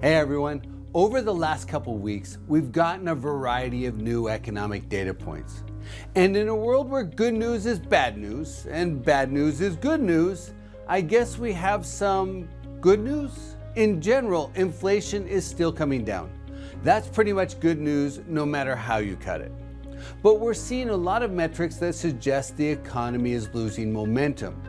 Hey everyone, over the last couple weeks, we've gotten a variety of new economic data points. And in a world where good news is bad news and bad news is good news, I guess we have some good news. In general, inflation is still coming down. That's pretty much good news no matter how you cut it. But we're seeing a lot of metrics that suggest the economy is losing momentum.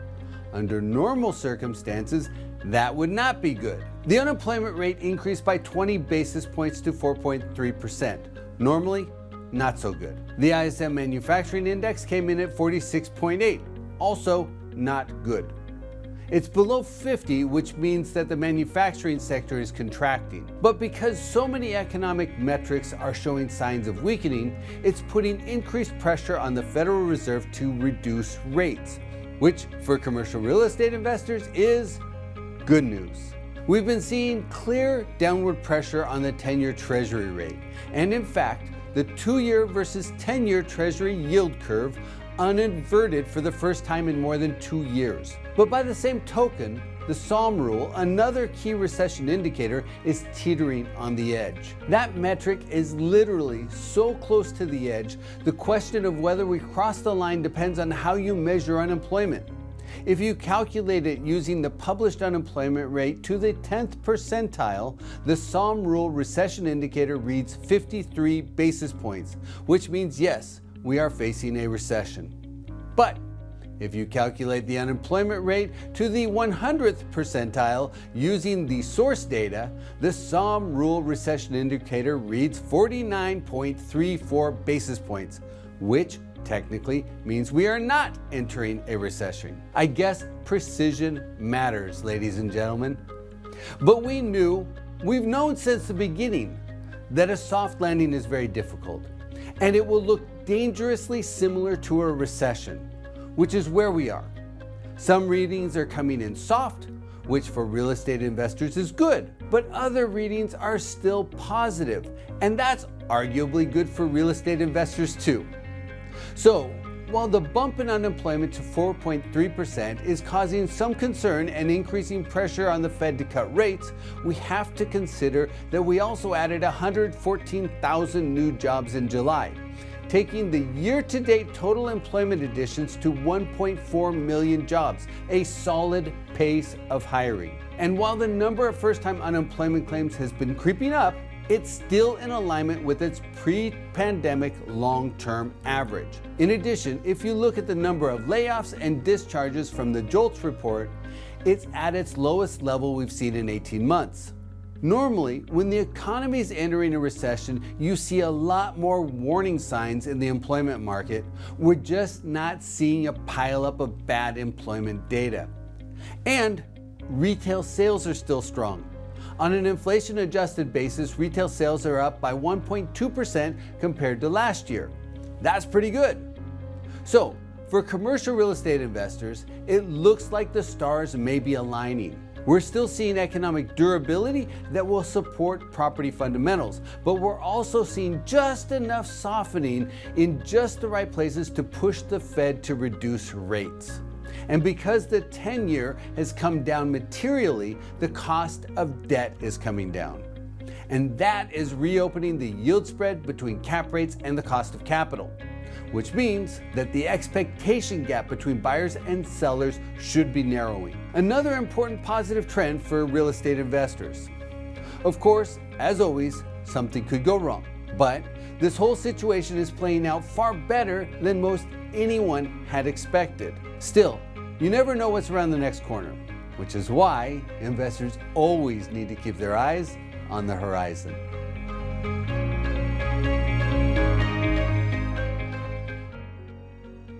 Under normal circumstances, that would not be good. The unemployment rate increased by 20 basis points to 4.3%. Normally, not so good. The ISM Manufacturing Index came in at 46.8, also not good. It's below 50, which means that the manufacturing sector is contracting. But because so many economic metrics are showing signs of weakening, it's putting increased pressure on the Federal Reserve to reduce rates, which for commercial real estate investors is good news. We've been seeing clear downward pressure on the 10-year Treasury rate, and in fact, the 2-year versus 10-year Treasury yield curve uninverted for the first time in more than 2 years. But by the same token, the SOM rule, another key recession indicator, is teetering on the edge. That metric is literally so close to the edge, the question of whether we cross the line depends on how you measure unemployment. If you calculate it using the published unemployment rate to the 10th percentile, the SOM rule recession indicator reads 53 basis points, which means yes, we are facing a recession. But if you calculate the unemployment rate to the 100th percentile using the source data, the SOM rule recession indicator reads 49.34 basis points, which technically means we are not entering a recession. I guess precision matters, ladies and gentlemen. But we've known since the beginning that a soft landing is very difficult, and it will look dangerously similar to a recession, which is where we are. Some readings are coming in soft, which for real estate investors is good, but other readings are still positive, and that's arguably good for real estate investors too. So, while the bump in unemployment to 4.3% is causing some concern and increasing pressure on the Fed to cut rates, we have to consider that we also added 114,000 new jobs in July, taking the year-to-date total employment additions to 1.4 million jobs, a solid pace of hiring. And while the number of first-time unemployment claims has been creeping up, it's still in alignment with its pre-pandemic long-term average. In addition, if you look at the number of layoffs and discharges from the JOLTS report, it's at its lowest level we've seen in 18 months. Normally, when the economy is entering a recession, you see a lot more warning signs in the employment market. We're just not seeing a pileup of bad employment data. And retail sales are still strong. On an inflation-adjusted basis, retail sales are up by 1.2% compared to last year. That's pretty good. So, for commercial real estate investors, it looks like the stars may be aligning. We're still seeing economic durability that will support property fundamentals, but we're also seeing just enough softening in just the right places to push the Fed to reduce rates. And because the 10-year has come down materially, the cost of debt is coming down. And that is reopening the yield spread between cap rates and the cost of capital, which means that the expectation gap between buyers and sellers should be narrowing. Another important positive trend for real estate investors. Of course, as always, something could go wrong, but this whole situation is playing out far better than most anyone had expected. Still, you never know what's around the next corner, which is why investors always need to keep their eyes on the horizon.